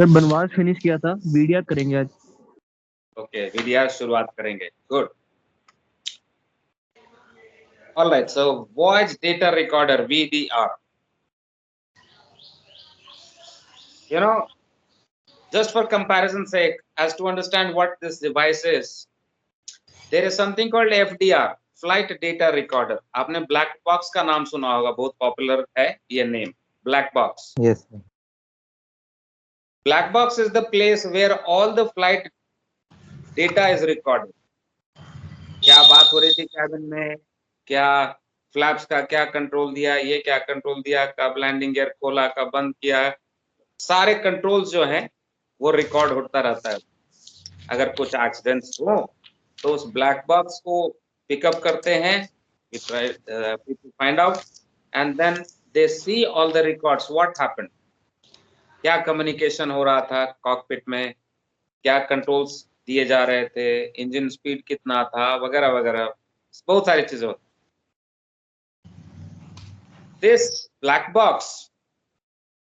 Sir बनवास finish किया था, वीडियो करेंगे आज। ओके, वीडियो शुरुआत करेंगे। Good. Alright, so voice data recorder VDR. You know, just for comparison sake, as to understand what this device is, there is something called FDR, Flight Data Recorder. आपने black box का नाम सुना होगा, बहुत popular है ये name, black box. Yes. Black box is the place where all the flight data is recorded. क्या बात हो रही थी कैबिन में, क्या फ्लैप्स का क्या कंट्रोल दिया, ये क्या कंट्रोल दिया, कब लैंडिंग गियर खोला, कब बंद किया, सारे कंट्रोल्स जो हैं वो रिकॉर्ड होता रहता है। अगर कुछ एक्सीडेंट्स हो तो उस ब्लैक बॉक्स को पिकअप करते हैं, people find out and then they see all the records, what happened, क्या कम्युनिकेशन हो रहा था कॉकपिट में, क्या कंट्रोल्स दिए जा रहे थे, इंजन स्पीड कितना था, वगैरह वगैरह, बहुत सारी चीजें होती। This black box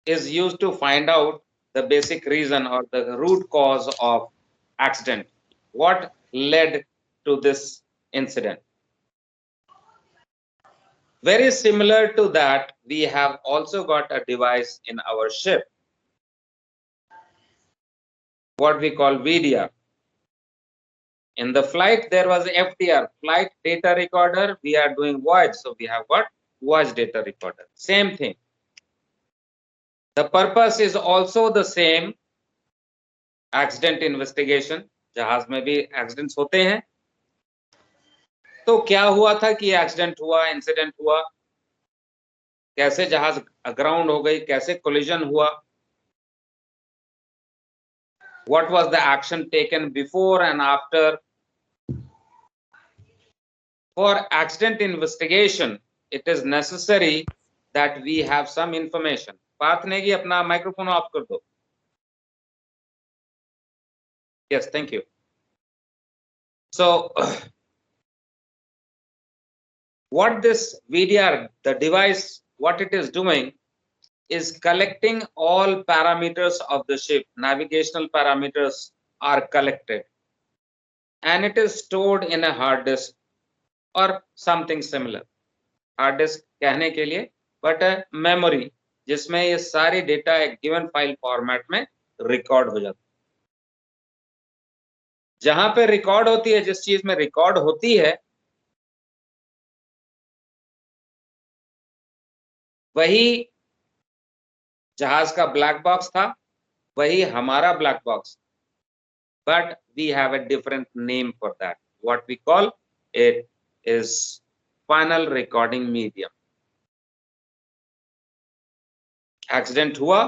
is used to find out the basic reason or the root cause of accident, what led to this incident. Very similar to that, we have also got a device in our ship, what we call VDR. In the flight, there was FDR, flight data recorder. We are doing voyage, so we have got voyage data recorder. Same thing. The purpose is also the same. Accident investigation. जहाज में भी accidents होते हैं। तो क्या हुआ था कि एक्सीडेंट हुआ, इंसिडेंट हुआ, कैसे जहाज अग्राउंड हो गई, कैसे कोलिजन हुआ, what was the action taken before and after. For accident investigation, it is necessary that we have some information. बात नहीं की, अपना माइक्रोफोन ऑफ कर दो। Yes, thank you. So what this VDR, the device, what it is doing is collecting all parameters of the ship. Navigational parameters are collected and it is stored in a hard disk or something similar. Hard disk कहने के लिए, but a memory जिसमें ये सारी data एक given file format में record हो जाता है। जहां पे रिकॉर्ड होती है, जिस चीज में रिकॉर्ड होती है, वही जहाज का ब्लैक बॉक्स था, वही हमारा black box, but we have a different name for that. What we call it is final recording medium. Accident हुआ,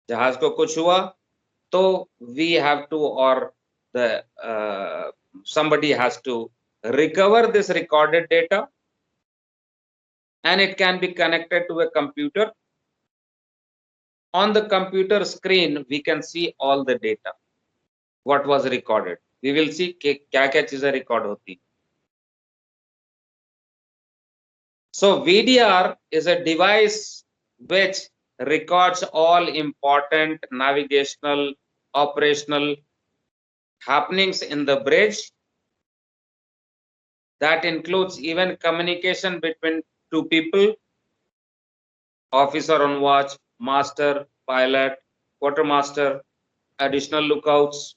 जहाज को कुछ हुआ, तो we have to, or the somebody has to recover this recorded data, and it can be connected to a computer. On the computer screen we can see all the data, what was recorded. We will see कि क्या-क्या चीजें record होती। So VDR is a device which records all important navigational, operational happenings in the bridge. That includes even communication between two people, officer on watch, master, pilot, quartermaster, additional lookouts,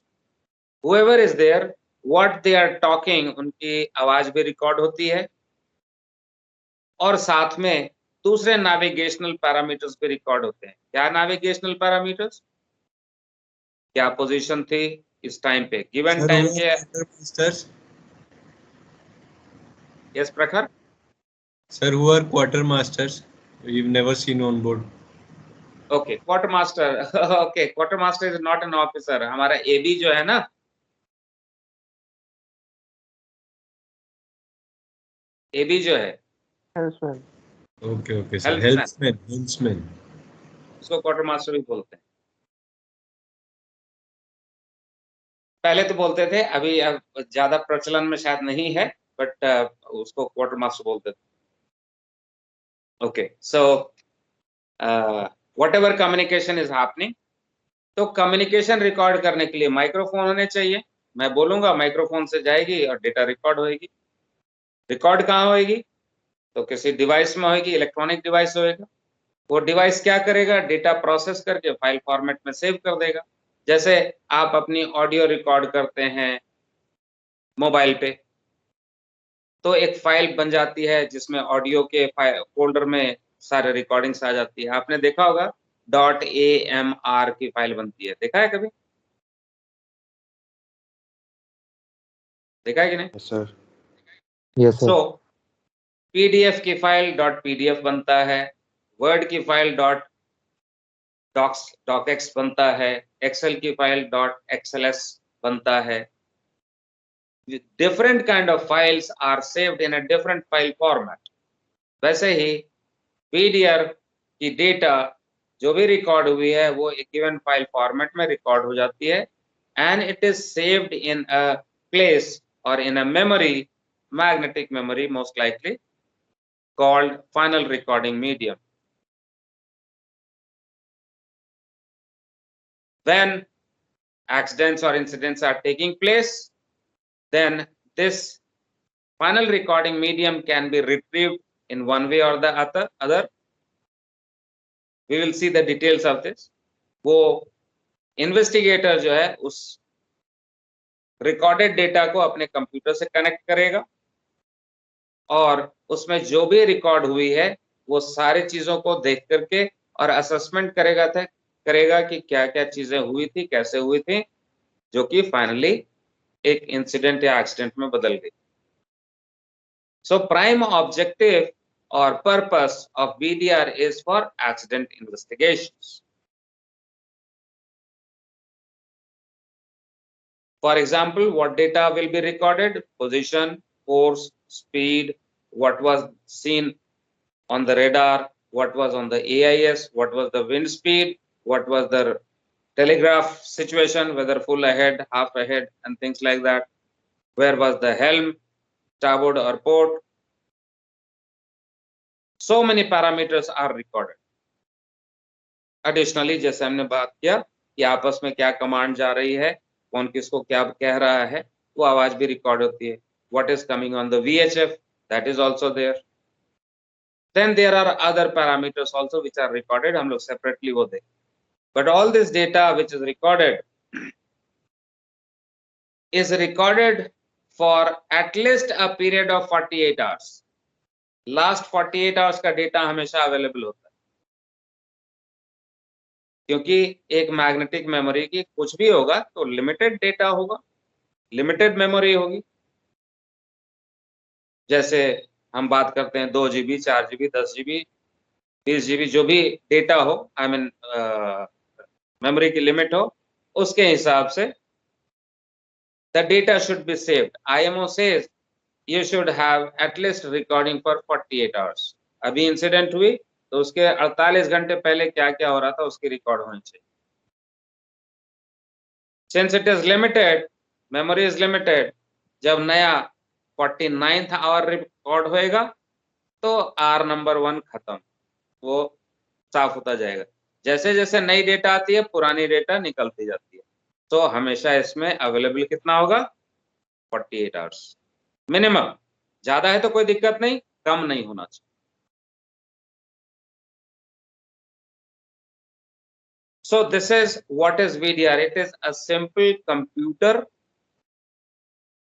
whoever is there, what they are talking, उनकी आवाज भी record होती है, और साथ में दूसरे navigational parameters भी रिकॉर्ड होते हैं। क्या नेविगेशनल पैरामीटर्स, क्या पोजीशन थी इस टाइम पे, गिवन टाइम के। यस प्रखर। Sir, who are quartermasters? We've never seen on board. Okay, quartermaster. Okay, quartermaster is not an officer. हमारा AB जो है ना, AB जो है, हेल्प्समैन। Okay, okay, sir. Helpsman. उसको क्वार्टरमास्टर भी बोलते हैं। पहले तो बोलते थे, अभी अब ज्यादा प्रचलन में शायद नहीं है, बट उसको क्वार्टरमास्टर बोलते थे। Okay, so whatever communication is happening, तो कम्युनिकेशन रिकॉर्ड करने के लिए माइक्रोफोन होने चाहिए। मैं बोलूंगा, माइक्रोफोन से जाएगी और डेटा रिकॉर्ड होएगी। रिकॉर्ड कहाँ होएगी? तो किसी डिवाइस में होएगी, इलेक्ट्रॉनिक डिवाइस होएगा। वो डिवाइस क्या करेगा? डेटा प्रोसेस करके फाइल फॉर्मेट में सेव कर देगा। जैसे आप अपनी ऑडियो रिकॉर्ड करते हैं मोबाइल पे, तो एक फाइल बन जाती है जिसमें ऑडियो के फोल्डर में सारे रिकॉर्डिंग्स आ जाती है। आपने देखा होगा .amr की फाइल बनती है, देखा है कभी? देखा है कि नहीं? Yes, sir. Yes, sir. सो पीडीएफ की फाइल .pdf बनता है, वर्ड की फाइल .docx बनता है, एक्सेल की फाइल .xls बनता है। Different kind of files are saved in a different file format. वैसे ही पीडीआर की डेटा जो भी रिकॉर्ड हुई है वो एक गिवन फाइल फॉर्मेट में रिकॉर्ड हो जाती है, and it is saved in a place और in a memory, magnetic memory most likely, called final recording medium. When accidents or incidents are taking place, then this final recording medium can be retrieved in one way or the other. We will see the details of this. वो investigator जो है उस recorded data को अपने computer से connect करेगा और उसमें जो भी रिकॉर्ड हुई है वो सारी चीजों को देख करके और असेसमेंट करेगा कि क्या क्या चीजें हुई थी, कैसे हुई थी, जो कि फाइनली एक इंसिडेंट या एक्सीडेंट में बदल गई। सो प्राइम ऑब्जेक्टिव और purpose of BDR is for accident investigations. For example, what data will be recorded? Position, force, speed, what was seen on the radar, what was on the AIS, what was the wind speed, what was the telegraph situation, whether full ahead, half ahead, and things like that. Where was the helm, starboard or port? So many parameters are recorded. Additionally, जैसे हमने बात किया कि आपस में क्या command जा रही है, कौन किसको क्या कह रहा है, वो आवाज भी रिकॉर्ड होती है। What is coming on the VHF, that is also there. Then there are other parameters also which are recorded, हम लोग separately वो देखें। But all this data which is recorded for at least a period of 48 hours. Last 48 hours का data हमेशा available होता है, क्योंकि एक मैग्नेटिक मेमोरी की कुछ भी होगा तो लिमिटेड डेटा होगा, लिमिटेड मेमोरी होगी। जैसे हम बात करते हैं 2 GB, 4 GB, 10 GB, 20 GB, जो भी डेटा हो, आई मीन मेमोरी की लिमिट हो, उसके हिसाब से the data should be saved. IMO says you should have at least recording for 48 hours. अभी इंसिडेंट हुई तो उसके 48 घंटे पहले क्या क्या हो रहा था उसकी रिकॉर्ड होनी चाहिए। Since it is limited, memory is limited, जब नया 49th आवर रिकॉर्ड होएगा तो R नंबर 1 खत्म, वो साफ होता जाएगा। जैसे जैसे नई डेटा आती है पुरानी डेटा निकलती जाती है। तो हमेशा इसमें अवेलेबल कितना होगा? 48 आवर्स मिनिमम। ज्यादा है तो कोई दिक्कत नहीं, कम नहीं होना चाहिए। So this is what is VDR. It is a simple computer.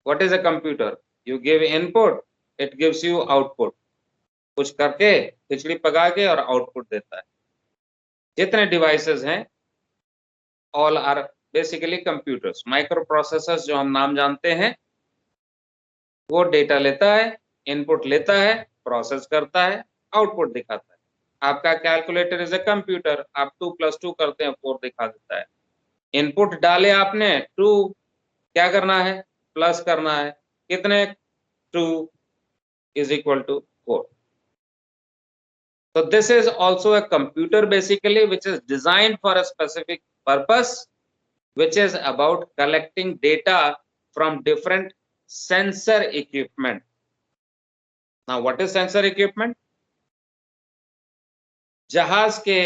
What is a computer? You give input, it gives you output. कुछ करके खिचड़ी पका के और आउटपुट देता है। जितने डिवाइसेस हैं all are basically computers. Micro processors जो हम नाम जानते हैं, वो डेटा लेता है, इनपुट लेता है, प्रोसेस करता है, आउटपुट दिखाता है। आपका कैलकुलेटर इज ए कंप्यूटर, आप 2 + 2 करते हैं 4 दिखा देता है। इनपुट डाले आपने 2, क्या करना है? प्लस करना है। कितने? 2 = 4. So this is also a computer basically which is designed for a specific purpose, which is about collecting data from different sensor equipment. Now what is sensor equipment? जहाज के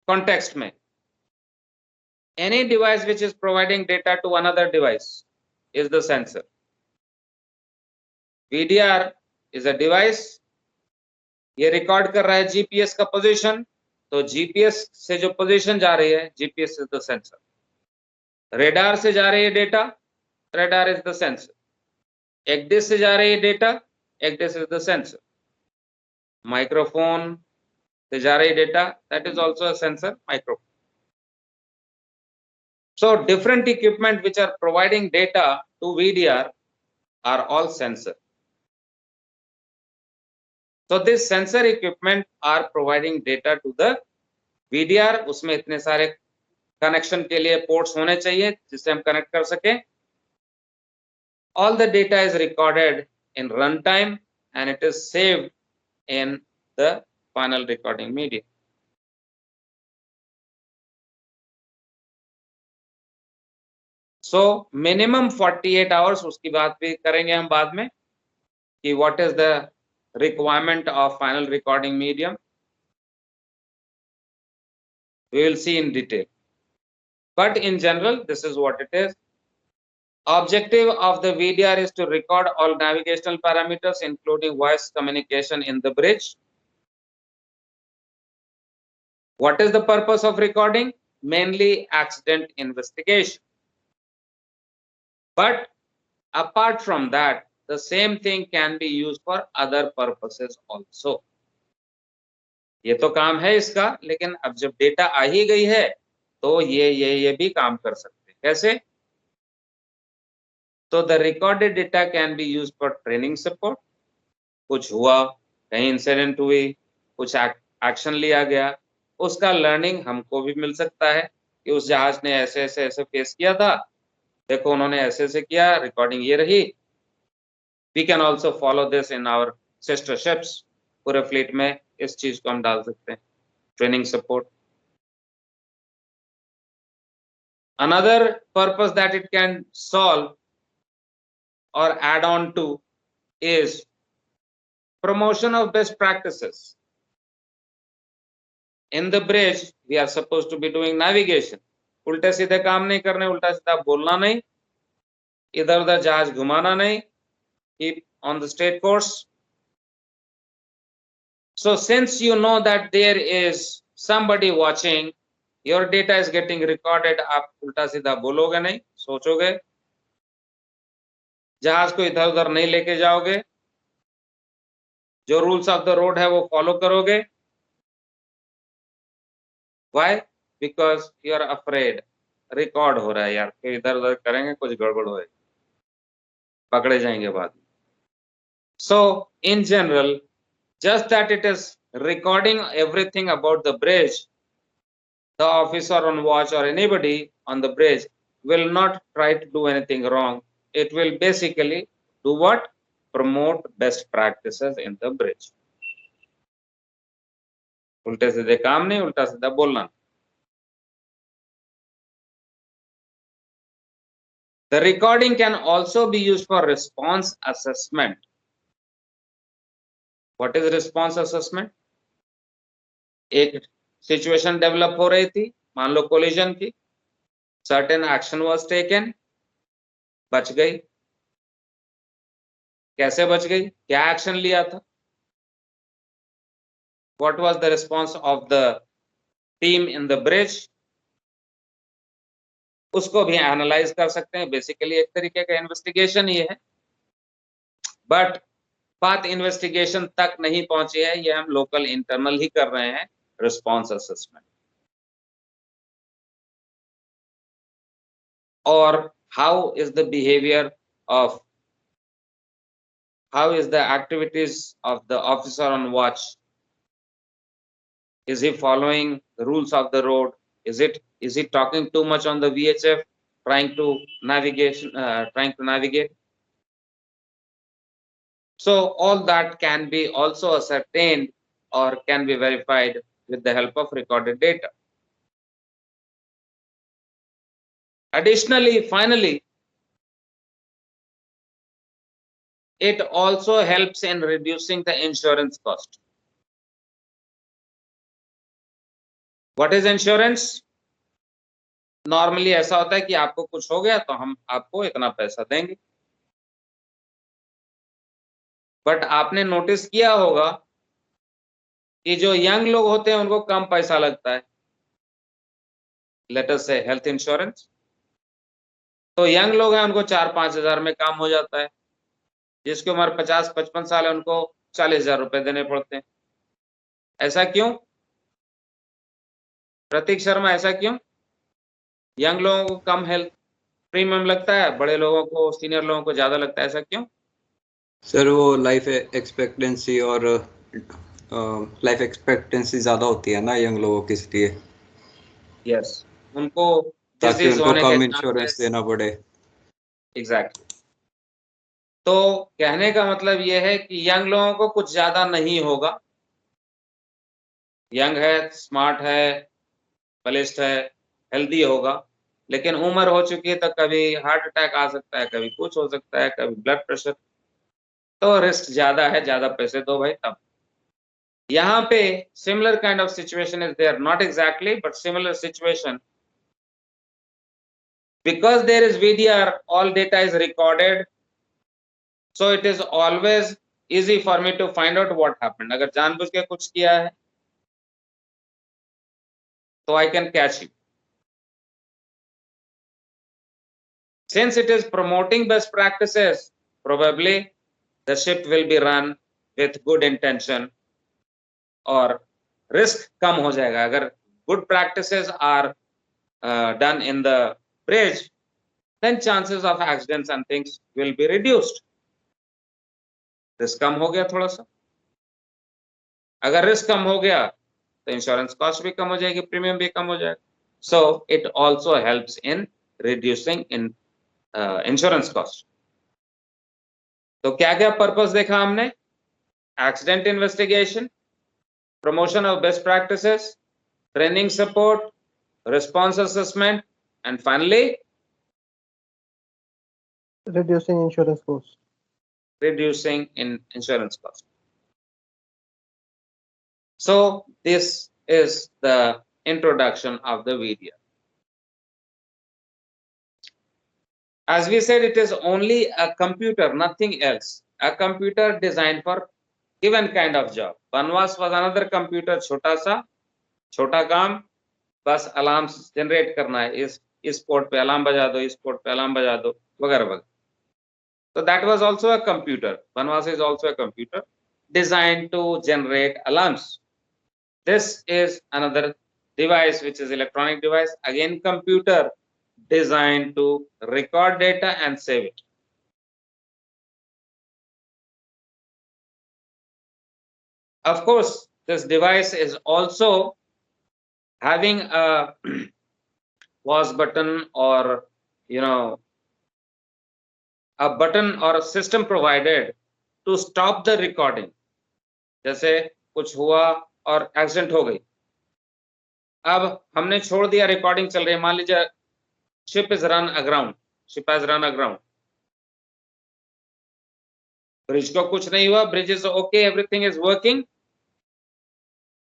context में, any device which is providing data to another device is the sensor. VDR is a device, ये record कर रहा है GPS का position, तो GPS से जो पोजीशन जा रही है, GPS is the sensor. Radar से जा रही है data, radar is the sensor. ECDIS से जा रही है data, ECDIS is the sensor. Microphone से जा रही data, that is also a sensor, microphone. So different equipment which are providing data to VDR are all sensor. So this sensor equipment are providing data to the VDR. उसमें इतने सारे connection के लिए ports होने चाहिए जिससे हम connect कर सकें. All the data is recorded in runtime and it is saved in the final recording medium. So minimum 48 hours, उसकी बात भी करेंगे हम बाद में कि what is the requirement of final recording medium. We will see in detail. But in general, this is what it is. Objective of the VDR is to record all navigational parameters, including voice communication in the bridge. What is the purpose of recording? Mainly accident investigation. But apart from that, the same thing can be used for other purposes also. ये तो काम है इसका, लेकिन अब जब data आ ही गई है तो ये भी काम कर सकते हैं. कैसे? तो the recorded data can be used for training support. कुछ हुआ, कहीं इंसिडेंट हुई, कुछ एक्शन लिया गया, उसका लर्निंग हमको भी मिल सकता है कि उस जहाज ने ऐसे फेस किया था, देखो उन्होंने ऐसे किया, रिकॉर्डिंग ये रही. We can also follow this in our sister ships. पूरे फ्लीट में इस चीज को हम डाल सकते हैं, training support. Another purpose that it can solve or add on to is promotion of best practices. In the bridge, we are supposed to be doing navigation. उल्टे सीधे काम नहीं करने, उल्टा सीधा बोलना नहीं, इधर उधर जहाज घुमाना नहीं, keep on the straight course. So since you know that there is somebody watching, your data is getting recorded, आप उल्टा सीधा बोलोगे नहीं, सोचोगे, जहाज को इधर उधर नहीं लेके जाओगे, जो रूल्स ऑफ द रोड है वो फॉलो करोगे. Why? Because you are afraid. Record हो रहा है यार, फिर इधर उधर करेंगे कुछ गड़बड़ होए, पकड़े जाएंगे बाद में. So in general, just that it is recording everything about the bridge, the officer on watch or anybody on the bridge will not try to do anything wrong. It will basically do what? Promote best practices in the bridge. उल्टे सीधे काम नहीं, उल्टा सीधा बोलना. The recording can also be used for response assessment. What is response assessment? एक situation develop हो रही थी, मान लो कोलिजन की, सर्टेन एक्शन वाज टेकन, बच गई. कैसे बच गई? क्या एक्शन लिया था? What was the response of the team in the bridge? उसको भी एनालाइज कर सकते हैं. बेसिकली एक तरीके का इन्वेस्टिगेशन ही है, बट बात इन्वेस्टिगेशन तक नहीं पहुंची है, ये हम लोकल इंटरनल ही कर रहे हैं, रिस्पॉन्स असेसमेंट. और how is the behaviour of, how is the activities of the officer on watch? Is he following the rules of the road? Is he talking too much on the VHF, trying to navigate? So all that can be also ascertained or can be verified with the help of recorded data. Additionally, finally, it also helps in reducing the insurance cost. What is insurance? Normally ऐसा होता है कि आपको कुछ हो गया तो हम आपको इतना पैसा देंगे, बट आपने नोटिस किया होगा कि जो यंग लोग होते हैं उनको कम पैसा लगता है। लेट अस से हेल्थ इंश्योरेंस, तो यंग लोग हैं उनको 4-5 हजार में काम हो जाता है, जिसकी उम्र 50-55 साल है उनको 40,000 रुपए देने पड़ते हैं। ऐसा क्यों प्रतीक शर्मा, ऐसा क्यों? यंग लोगों को कम हेल्थ प्रीमियम लगता है, बड़े लोगों को, सीनियर लोगों को ज्यादा लगता है, ऐसा क्यों? सर वो लाइफ एक्सपेक्टेंसी और लाइफ एक्सपेक्टेंसी ज़्यादा होती है ना यंग लोगों की, इसलिए यस, उनको ताकि डिजीज उनको होने के कम इंश्योरेंस चांसेस, देना पड़े। एग्जैक्टली। तो कहने का मतलब ये है कि यंग लोगों को कुछ ज्यादा नहीं होगा, यंग है, स्मार्ट है, बलिष्ठ है, हेल्दी होगा, लेकिन उम्र हो चुकी है तो कभी हार्ट अटैक आ सकता है, कभी कुछ हो सकता है, कभी ब्लड प्रेशर, तो रिस्क ज्यादा है, ज्यादा पैसे दो भाई तब। यहाँ पे similar kind of situation is there, not exactly but similar situation, because there is VDR, all data is recorded, so it is always easy for me to find out what happened. अगर जानबूझ के कुछ किया है तो I can catch you. Since it is promoting best practices, probably the ship will be run with good intention और risk कम हो जाएगा। अगर good practices are done in the bridge, then chances of accidents and things will be reduced. Risk कम हो गया थोड़ा सा, अगर रिस्क कम हो गया तो इंश्योरेंस कॉस्ट भी कम हो जाएगी, प्रीमियम भी कम हो जाएगा। So it also helps in reducing in insurance cost. तो क्या क्या पर्पस देखा हमने? Accident investigation, promotion of best practices, training support, response assessment, and finally reducing insurance costs. reducing in insurance cost. So this is the introduction of the VDR. As we said, it is only a computer, nothing else. A computer designed for given kind of job. Banwas was another computer, छोटा सा, छोटा काम, बस alarms generate करना है, इस port पे alarm बजा दो, इस पोर्ट पे अलार्म बजा दो, वगैरह वगैरह। So that was also a computer. Banwas is also a computer designed to generate alarms. This is another device which is electronic device, again computer designed to record data and save it. Of course, this device is also having a pause button or a button or a system provided to stop the recording. जैसे कुछ हुआ और accident हो गई, अब हमने छोड़ दिया, रिकॉर्डिंग चल रही है, मान लीजिए ship is run aground, ship has run aground, bridge को कुछ नहीं हुआ, bridge is okay, everything is working,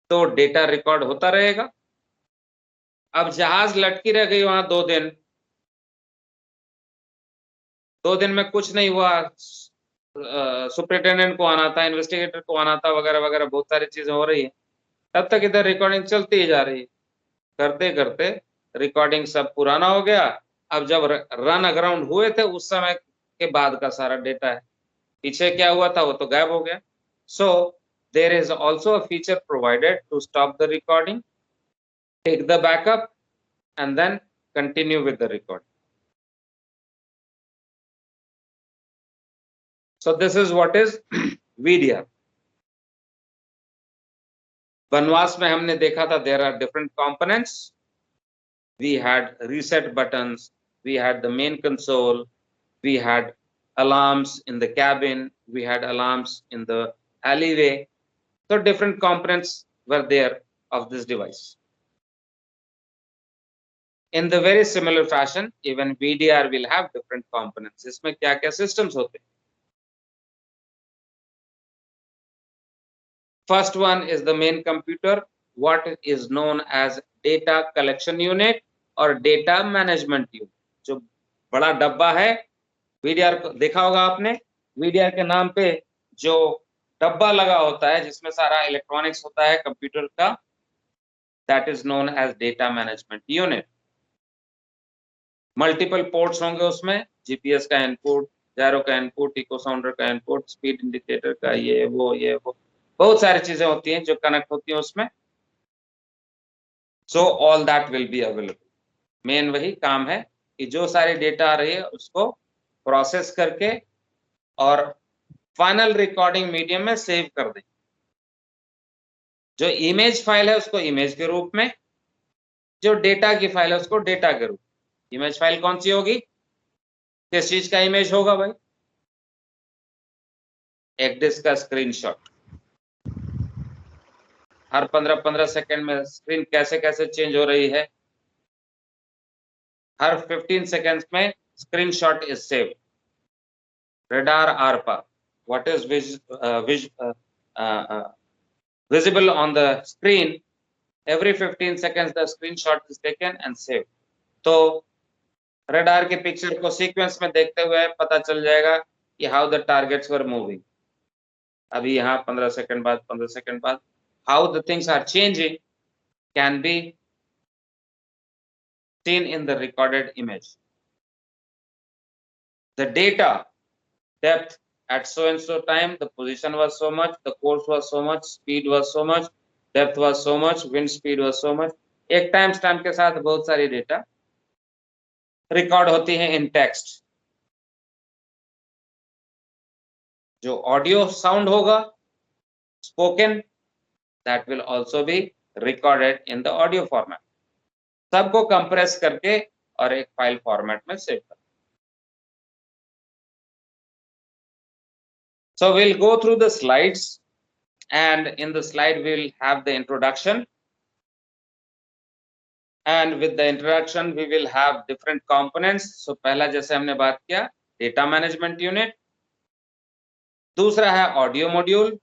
तो डेटा रिकॉर्ड होता रहेगा। अब जहाज लटकी रह गई वहां 2 दिन, 2 दिन में कुछ नहीं हुआ, सुपरिटेंडेंट को आना था, इन्वेस्टिगेटर को आना था, वगैरह वगैरह, बहुत सारी चीजें हो रही है, तब तक इधर रिकॉर्डिंग चलती ही जा रही है, करते करते रिकॉर्डिंग सब पुराना हो गया। अब जब रन अग्राउंड हुए थे उस समय के बाद का सारा डेटा है, पीछे क्या हुआ था वो तो गायब हो गया। So there is also a feature provided to stop the recording, take the backup and then continue with the recording. So this is what is VDR. बनवास में हमने देखा था there are different components. We had reset buttons, we had the main console, we had alarms in the cabin, we had alarms in the alleyway. So different components were there of this device. In the very similar fashion, even VDR will have different components. इसमें क्या-क्या systems होते हैं? First one is the main computer, what is known as data collection unit और data management unit। जो बड़ा डब्बा है, VDR को देखा होगा आपने, VDR के नाम पे जो डब्बा लगा होता है जिसमें सारा इलेक्ट्रॉनिक्स होता है कंप्यूटर का, that is known as data management unit। Multiple ports होंगे उसमें, जीपीएस का इनपुट, जायरो का इनपुट, इको साउंडर का इनपुट, स्पीड इंडिकेटर का ये वो बहुत सारी चीजें होती हैं जो कनेक्ट होती हैं उसमें। So all that will be available. Main वही काम है कि जो सारी डेटा आ रही है उसको प्रोसेस करके और फाइनल रिकॉर्डिंग मीडियम में सेव कर दें। जो इमेज फाइल है उसको इमेज के रूप में, जो डेटा की फाइल है उसको डेटा के रूप में। इमेज फाइल कौन सी होगी, किस चीज का इमेज होगा भाई, एक डिस्क का स्क्रीनशॉट। हर 15-15 सेकंड में स्क्रीन कैसे कैसे चेंज हो रही है, हर 15 सेकंड्स में screenshot is save. Radar आरपा, what is visible on the screen, every 15 seconds the screenshot is taken and saved। तो रडार के पिक्चर को सीक्वेंस में देखते हुए पता चल जाएगा कि how the targets were moving. अभी यहाँ 15 सेकंड बाद 15 सेकंड बाद how the things are changing can be seen in the recorded image। The data depth at so and so time, the position was so much, the course was so much, speed was so much, depth was so much, wind speed was so much। एक time stamp के साथ बहुत सारी data record होती है इन text. जो audio sound होगा spoken, that will also be recorded in the audio format. सबको कंप्रेस करके और एक फाइल फॉर्मेट में सेव कर। So we'll go through the slides, and in the slide we'll have the introduction, and with the introduction we will have different components। So पहला जैसे हमने बात किया डेटा मैनेजमेंट यूनिट, दूसरा है ऑडियो मॉड्यूल।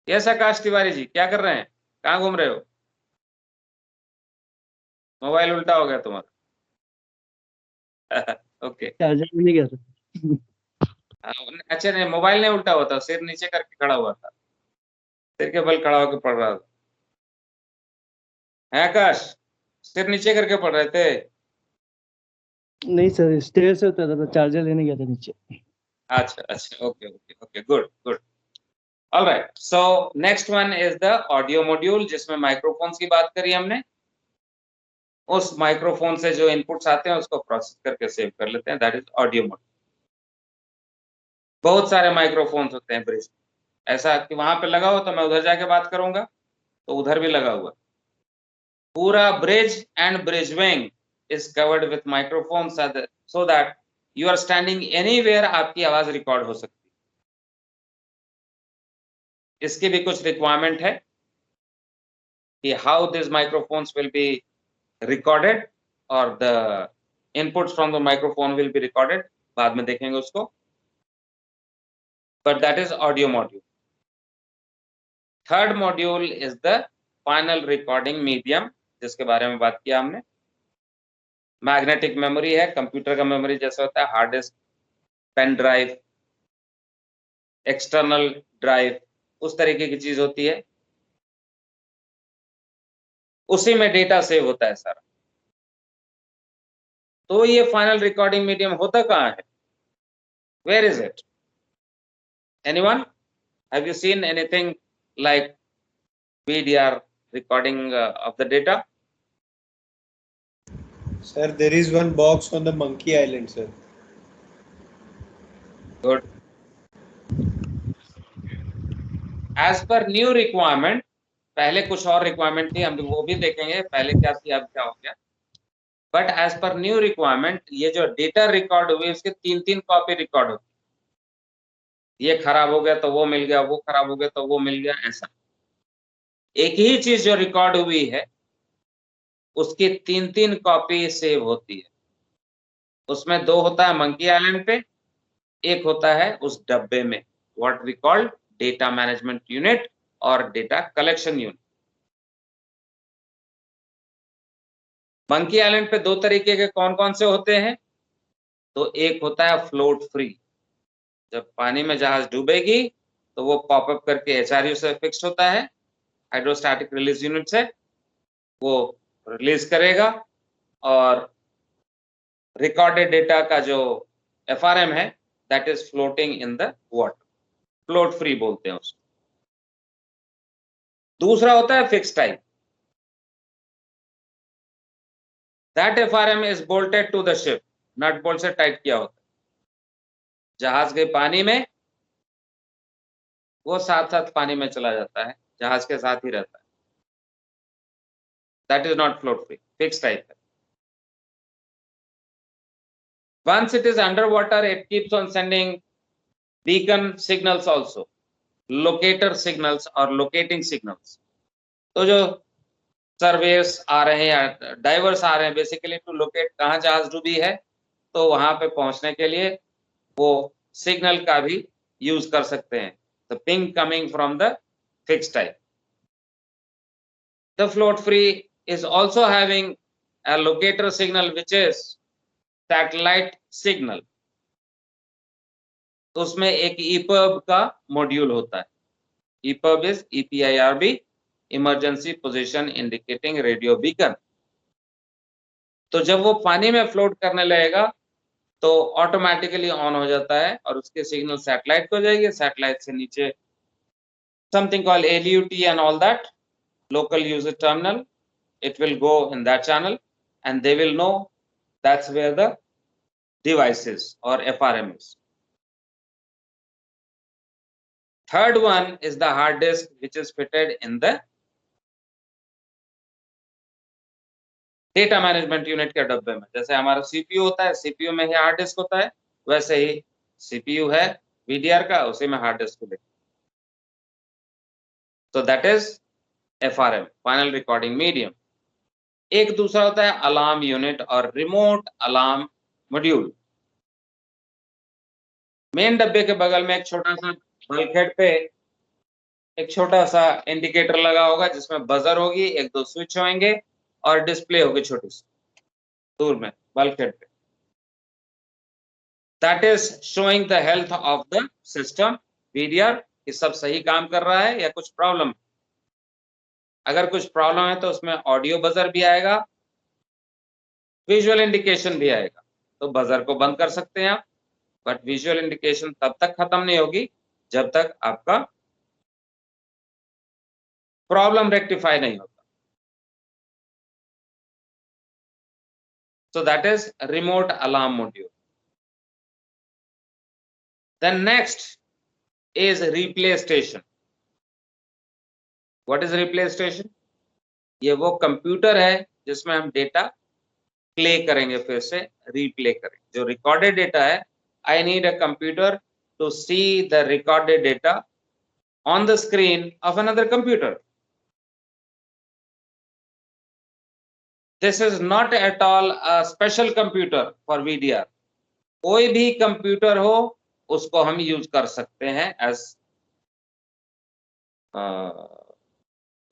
यस आकाश तिवारी जी, क्या कर रहे हैं, कहाँ घूम रहे हो, मोबाइल उल्टा हो गया तुम्हारा। ओके चार्जर नहीं गया था। अच्छा नहीं, मोबाइल नहीं उल्टा हुआ था, सिर नीचे करके खड़ा हुआ था, सिर के बल खड़ा होकर पढ़ रहा था। है आकाश, सिर नीचे करके पढ़ रहे थे? नहीं सर, स्टेयर से उतरा था, चार्जर लेने गया था नीचे। अच्छा अच्छा, okay okay okay, good good, alright. So next one is the audio module, जिसमें माइक्रोफोन्स की बात करी हमने। उस माइक्रोफोन से जो इनपुट्स आते हैं उसको प्रोसेस करके सेव कर लेते हैं, दैट इज ऑडियो मॉड्यूल। बहुत सारे माइक्रोफोन्स होते हैं ब्रिज, ऐसा कि वहां पे लगा हो तो मैं उधर जाके बात करूंगा तो उधर भी लगा हुआ। पूरा bridge and bridge wing is covered with microphone, so that you are standing anywhere, आपकी आवाज रिकॉर्ड हो सकती है। इसकी भी कुछ रिक्वायरमेंट है कि how this microphones will be recorded और the inputs from the microphone will be recorded, बाद में देखेंगे उसको। But that is audio module। Third module is the final recording medium, जिसके बारे में बात किया हमने। मैग्नेटिक मेमोरी है, कंप्यूटर का मेमोरी जैसा होता है, hard disk, pen drive, external drive, उस तरीके की चीज होती है। उसी में डेटा सेव होता है सारा। तो ये फाइनल रिकॉर्डिंग मीडियम होता कहाँ है, where is it? Anyone? Have you seen anything like VDR recording of the data? Sir, there is one box on the Monkey Island, sir. Good. As per new requirement, पहले कुछ और requirement थी, हम वो भी देखेंगे पहले क्या थी अब क्या हो गया। But as per new requirement, ये जो डेटा रिकॉर्ड हुई इसके 3-3 कॉपी रिकॉर्ड होती, ये खराब हो गया तो वो मिल गया, वो खराब हो गया तो वो मिल गया, ऐसा। एक ही चीज जो रिकॉर्ड हुई है उसकी 3-3 कॉपी सेव होती है। उसमें 2 होता है मंकी आइलैंड पे, एक होता है उस डब्बे में, what we call data management unit और data collection unit. Monkey island पे दो तरीके के कौन कौन से होते हैं? तो एक होता है फ्लोट फ्री, जब पानी में जहाज डूबेगी तो वो पॉपअप करके HRU से फिक्स्ड होता है, हाइड्रोस्टैटिक रिलीज यूनिट से, वो रिलीज करेगा और रिकॉर्डेड डेटा का जो FRM है that is floating in the water, float free बोलते हैं उसको। दूसरा होता है fix type, that FRM is bolted to the ship, nut bolt से टाइट किया होता है, जहाज के पानी में वो साथ साथ पानी में चला जाता है, जहाज के साथ ही रहता है, that is not float free, fix type है। Once it is underwater, it keeps on sending beacon signals also, locator signals or locating signals. तो जो सर्वेयर्स आ रहे हैं, डाइवर्स आ रहे हैं बेसिकली टू लोकेट कहाँ जहाज डूबी है, तो वहां पे पहुंचने के लिए वो सिग्नल का भी यूज कर सकते हैं, the ping coming from the fix type. The float free is also having a locator signal which is satellite signal, तो उसमें एक EPIRB का मॉड्यूल होता है, EPIRB is EPIRB, emergency position indicating radio beacon. तो जब वो पानी में फ्लोट करने लगेगा तो ऑटोमेटिकली ऑन हो जाता है और उसके सिग्नल सैटेलाइट को हो जाएगी, सैटेलाइट से नीचे something called LUT and all that, local user terminal, it will go in that channel and they will know that's where the device is or FRM is. Third one is the hard disk which is fitted in the data management unit के डब्बे में। जैसे हमारा CPU होता है, CPU में ही hard disk होता है, वैसे ही CPU है VDR का, उसी में हार्ड डिस्क होता है। तो that is FRM, final recording medium. एक दूसरा होता है अलार्म यूनिट और रिमोट अलार्म मॉड्यूल। मेन डब्बे के बगल में एक छोटा सा बल्कहेड पे एक छोटा सा इंडिकेटर लगा होगा जिसमें बजर होगी, एक दो स्विच होंगे और डिस्प्ले होगी छोटी सी दूर में बल्कहेड पे, that is showing the health of the system VDR कि सब सही काम कर रहा है या कुछ प्रॉब्लम। अगर कुछ प्रॉब्लम है तो उसमें ऑडियो बजर भी आएगा, विजुअल इंडिकेशन भी आएगा, तो बजर को बंद कर सकते हैं आप, बट विजुअल इंडिकेशन तब तक खत्म नहीं होगी जब तक आपका प्रॉब्लम रेक्टिफाई नहीं होता। So that is remote alarm module. Then next is replay station. What is replay station? ये वो कंप्यूटर है जिसमें हम डेटा प्ले करेंगे, फिर से रिप्ले करेंगे। जो रिकॉर्डेड डेटा है, I need a computer to see the recorded data on the screen of another computer. This is not at all a special computer for VDR. कोई भी कंप्यूटर हो उसको हम यूज कर सकते हैं as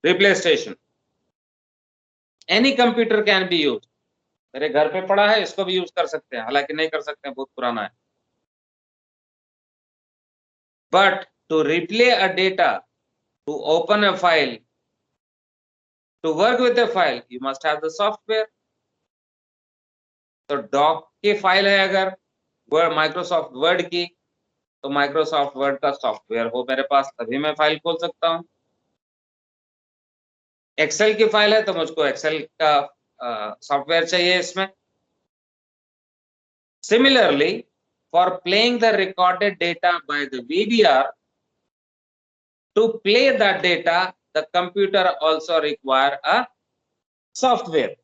replay station. Any computer can be use. मेरे घर पे पड़ा है, इसको भी यूज कर सकते हैं, हालांकि नहीं कर सकते हैं, बहुत पुराना है। But to replay a data, to open a file, to work with the file you must have the software। तो डॉक की फाइल है अगर वर्ड माइक्रोसॉफ्ट वर्ड की, तो माइक्रोसॉफ्ट वर्ड का सॉफ्टवेयर हो मेरे पास तभी मैं फाइल खोल सकता हूं। एक्सेल की फाइल है तो मुझको एक्सेल का सॉफ्टवेयर चाहिए इसमें। Similarly for playing the recorded data by the VDR, to play that data the computer also require a software.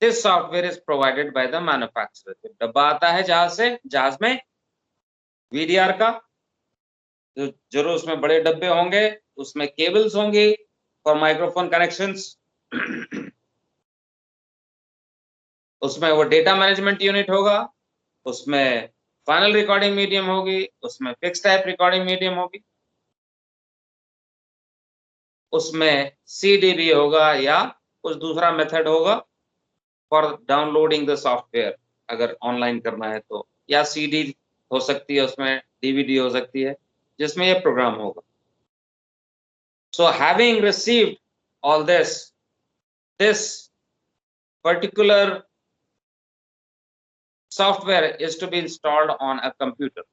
This software is provided by the manufacturer. डब्बा आता है जहाज में VDR का, जरूर उसमें बड़े डब्बे होंगे, उसमें केबल्स होंगे फॉर माइक्रोफोन कनेक्शंस, उसमें वो डेटा मैनेजमेंट यूनिट होगा, उसमें फाइनल रिकॉर्डिंग मीडियम होगी, उसमें फिक्स टाइप रिकॉर्डिंग मीडियम होगी, उसमें CDB होगा या कुछ दूसरा मेथड होगा फॉर डाउनलोडिंग द सॉफ्टवेयर, अगर ऑनलाइन करना है तो, या CD हो सकती है उसमें, DVD हो सकती है जिसमें ये प्रोग्राम होगा. So having received all this particular software is to be installed on a computer.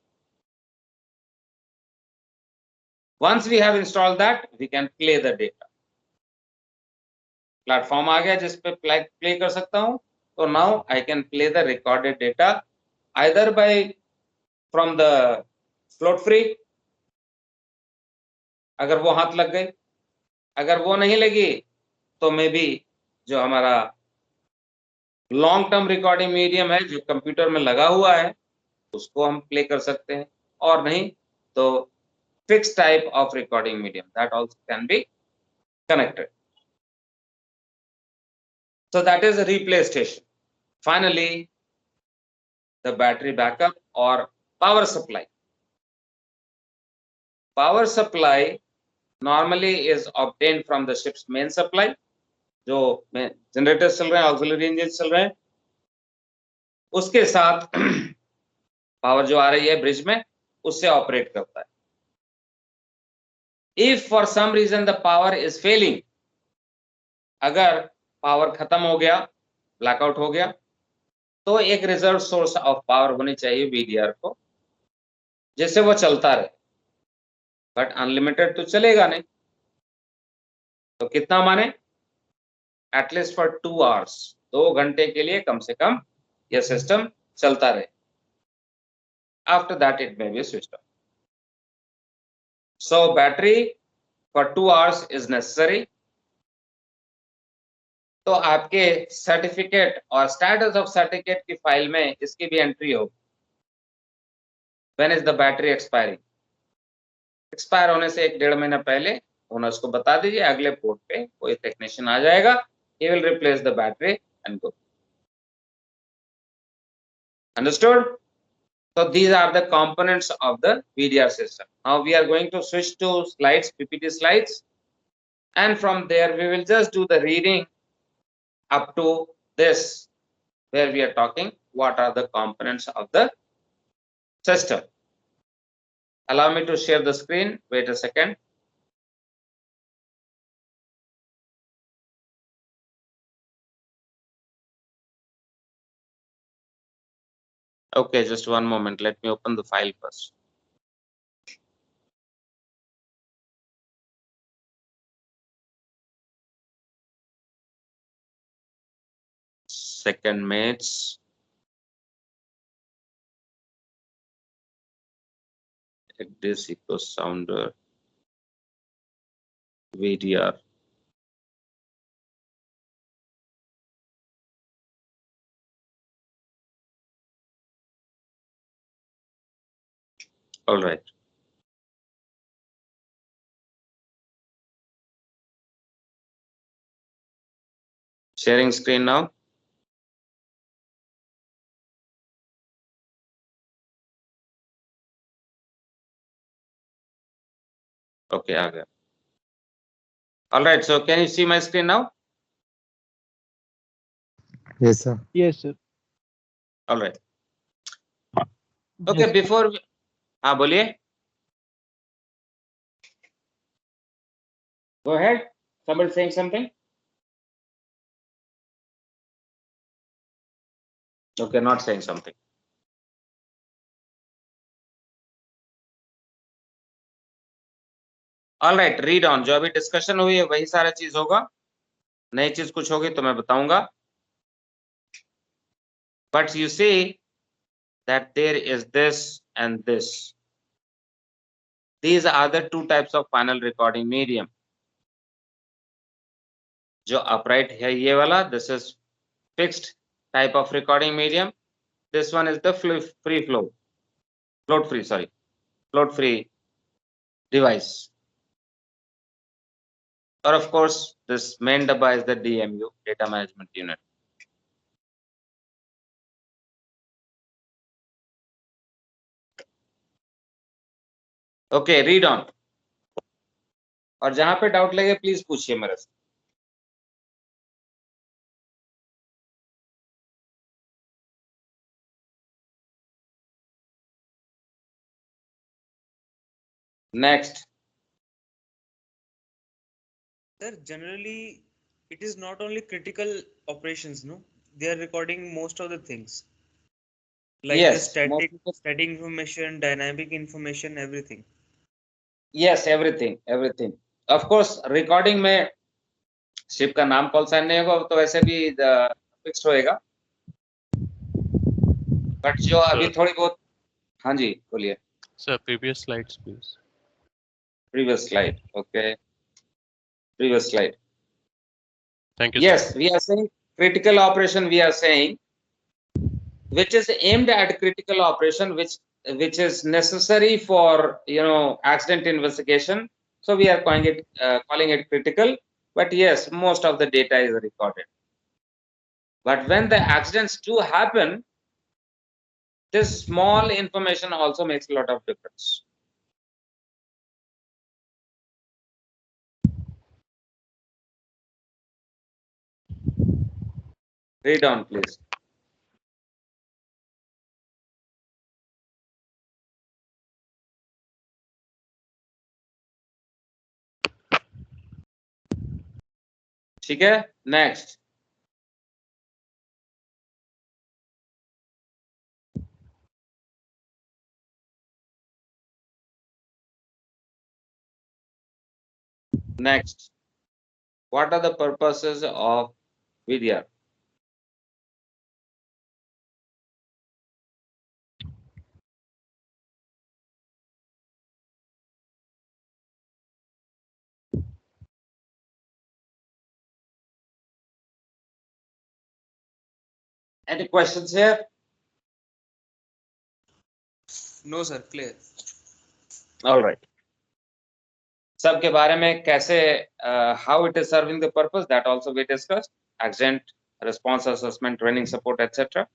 Once we have installed that, we can play the data. Platform आ गया जिस पे play कर सकता हूँ. So now I can play the recorded data either from the float free, अगर वो हाथ लग गई. अगर वो नहीं लगी तो मे बी जो हमारा लॉन्ग टर्म रिकॉर्डिंग मीडियम है जो कंप्यूटर में लगा हुआ है उसको हम प्ले कर सकते हैं, और नहीं तो fix type of recording medium that also can be connected. So that is a replay station. Finally, the battery backup or power supply. Power supply normally is obtained from the ship's main supply. जो generators चल रहे हैं, auxiliary engine चल रहे हैं, उसके साथ power जो आ रही है ब्रिज में उससे ऑपरेट करता है. If for some reason the power is failing, अगर पावर खत्म हो गया, ब्लैकआउट हो गया, तो एक रिजर्व सोर्स ऑफ पावर होनी चाहिए VDR को जिससे वो चलता रहे. बट अनलिमिटेड तो चलेगा नहीं, तो कितना माने, एटलीस्ट फॉर 2 hours, 2 घंटे के लिए कम से कम यह सिस्टम चलता रहे. After that it may be switched off. So battery for 2 hours is necessary. तो आपके सर्टिफिकेट और स्टेटस ऑफ सर्टिफिकेट की फाइल में इसकी भी एंट्री होगी. When is the battery expiring, expire होने से 1-1.5 महीना पहले ओनर्स को बता दीजिए. अगले पोर्ट पे कोई टेक्नीशियन आ जाएगा, he will replace the battery and go. Understood? So these are the components of the VDR system. Now we are going to switch to slides, PPT slides, and from there we will just do the reading up to this, where we are talking what are the components of the system. Allow me to share the screen. Wait a second. Okay, just one moment. Let me open the file first. Second, mates. This equals sounder VDR. All right. Sharing screen now. Okay, आ गया. All right. So can you see my screen now? Yes, sir. Yes, sir. All right. Okay, before हाँ बोलिए. Go ahead. Somebody saying something? Okay, not saying something. All right, read on. जो अभी discussion हुई है वही सारा चीज होगा. नई चीज कुछ होगी तो मैं बताऊंगा. But you see that there is this and this. These are the two types of final recording medium. जो upright है ये वाला, this is fixed type of recording medium. This one is the float free device. Or of course, this main dabba is the DMU, data management unit. Okay, read on. और जहां पे doubt लगे please पूछिए मेरे से. Next. Sir, generally, it is not only critical operations, no? They are recording most of the things. Like the Yes. static information, dynamic information, everything. Yes, everything, everything. Of course, recording में ship का नाम call sign नहीं होगा तो वैसे भी fixed होएगा. But जो अभी थोड़ी बहुत, हाँ जी बोलिए. Sir, previous slides, please. Previous slide. Okay. Previous slide. Thank you, Yes, sir. we are saying critical operation. We are saying which is aimed at critical operation, which is necessary for accident investigation. So we are calling it critical. But yes, most of the data is recorded. But when the accidents do happen, this small information also makes a lot of difference. Read on, please. ठीक है, next. Next. What are the purposes of VDR? Any questions here? No, sir, clear. All right. सबके बारे में कैसे how it is serving the purpose, that also we discussed. Accident response assessment, training support, etc.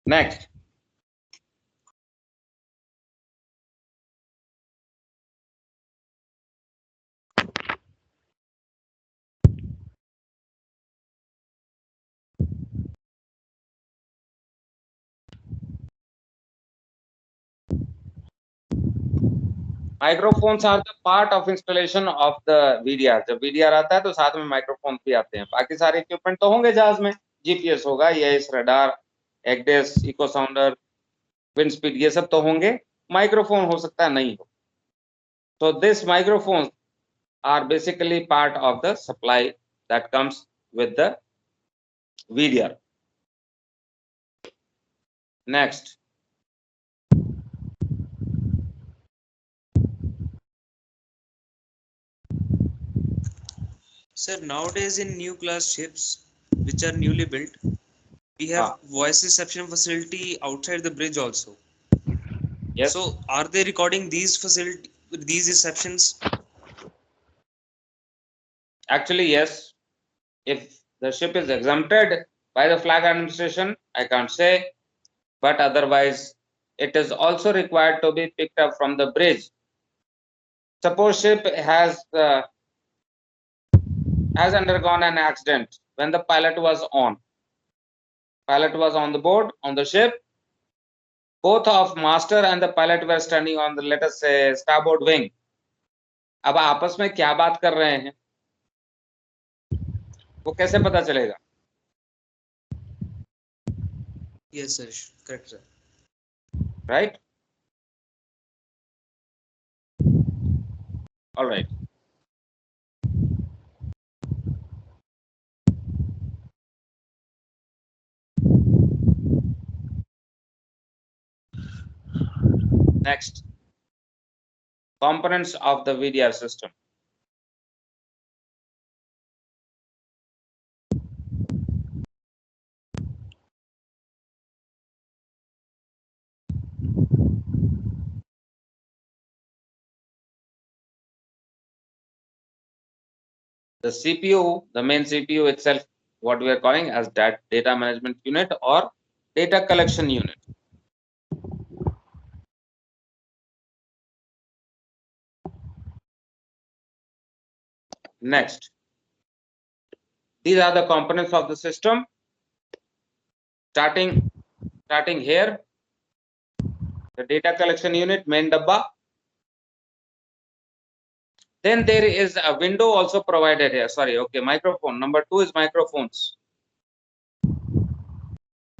Next. Microphones are the part of installation of the VDR. जब VDR आता है तो साथ में माइक्रोफोन भी आते हैं. बाकी सारे इक्विपमेंट तो होंगे जहाज में. GPS होगा, EIS radar, ECDIS, echo sounder, wind speed, ये सब तो होंगे. माइक्रोफोन हो सकता है नहीं हो. So this microphones are basically part of the supply that comes with the VDR. Next. Sir, nowadays in new class ships, which are newly built, we have voice reception facility outside the bridge also. Yes. So, are they recording these receptions? Actually, yes. If the ship is exempted by the flag administration, I can't say, but otherwise it is also required to be picked up from the bridge. Suppose ship has undergone an accident when the pilot was on. Pilot was on the board on the ship. Both of master and the pilot were standing on the, let us say, starboard wing. अब आपस में क्या बात कर रहे हैं वो कैसे पता चलेगा? Yes, sir. Correct, sir. Right? All right. Next. Components of the VDR system. The CPU, the main CPU itself, what we are calling as that data management unit or data collection unit. Next, these are the components of the system. Starting here, the data collection unit, main dabba, Then there is a window also provided here. Sorry, okay, microphone. Number 2 is microphones.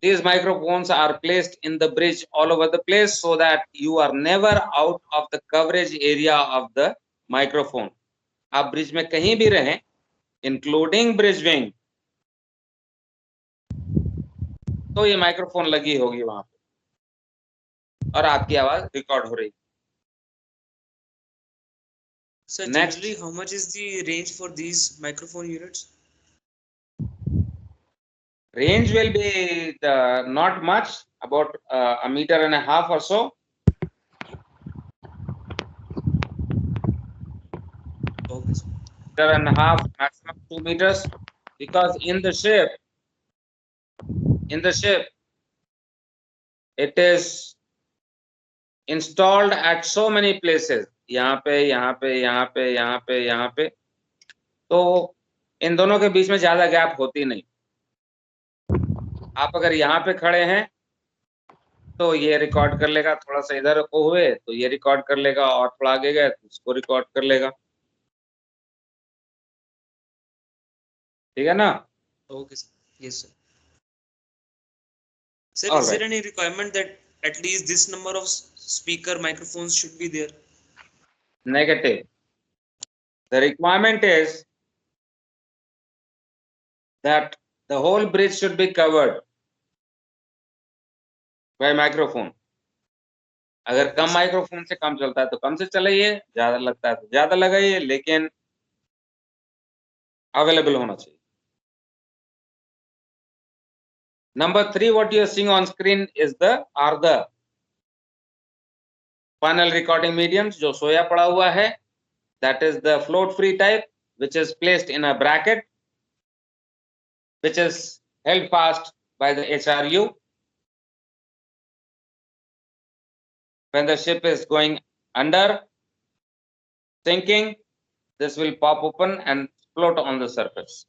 These microphones are placed in the bridge all over the place so that you are never out of the coverage area of the microphone. आप bridge में कहीं भी रहें, including bridge wing, तो ये microphone लगी होगी वहां पे और आपकी आवाज रिकॉर्ड हो रही। So Next. generally, how much is the range for these microphone units? Range will be not much, about 1.5 meters or so. Okay, sir. 1.5 meters, maximum 2 meters, because in the ship, it is installed at so many places. यहाँ पे, तो इन दोनों के बीच में ज्यादा gap होती नहीं। आप अगर यहाँ पे खड़े हैं तो ये रिकॉर्ड कर लेगा, थोड़ा सा इधर को हुए तो ये रिकॉर्ड कर लेगा, और थोड़ा आगे गए तो इसको रिकॉर्ड कर लेगा। ठीक है ना? Okay, sir. Yes, sir. Sir, All is right. there any requirement that at least this number of speaker microphones should be there? Negative. The requirement is that the whole bridge should be covered by microphone. अगर कम microphone से कम चलता है तो कम से चलाइए, ज्यादा लगता है तो ज्यादा लगाइए, लेकिन अवेलेबल होना चाहिए। Number 3, what you are seeing on screen is the final recording mediums जो सोया पड़ा हुआ है, that is the float free type, which is placed in a bracket, which is held fast by the HRU. When the ship is going under, sinking, this will pop open and float on the surface.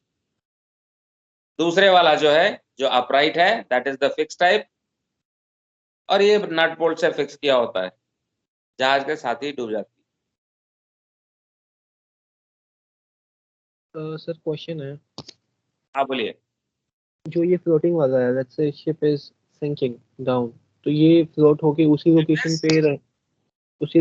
दूसरे वाला जो है, जो upright है, that is the fixed type, और ये नट bolt से fix किया होता है, जहाज के साथ ही डूब जाती है। सर क्वेश्चन है, हाँ बोलिए। जो ये फ्लोटिंग वाला है, let's say ship is sinking down, तो ये फ्लोट होके उसी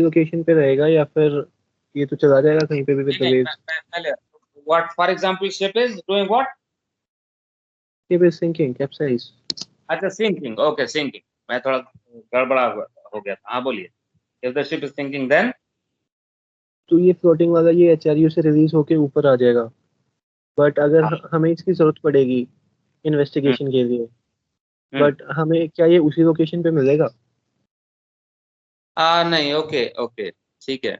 लोकेशन पे रहेगा या फिर ये तो चला जाएगा कहीं पे भी विद द वेव्स? पहले what for example ship is doing what? Ship is sinking, capsize. अच्छा, सिंकिंग, ओके, सिंकिंग, मैं थोड़ा गड़बड़ा हो गया था। हाँ बोलिए। If the ship is sinking then, तो ये फ्लोटिंग वाला ये एचआरयू से रिलीज होके ऊपर आ जाएगा, बट अगर हमें इसकी जरूरत पड़ेगी इन्वेस्टिगेशन के लिए, बट हमें क्या ये उसी लोकेशन पे मिलेगा? नहीं, ओके ओके, ठीक है।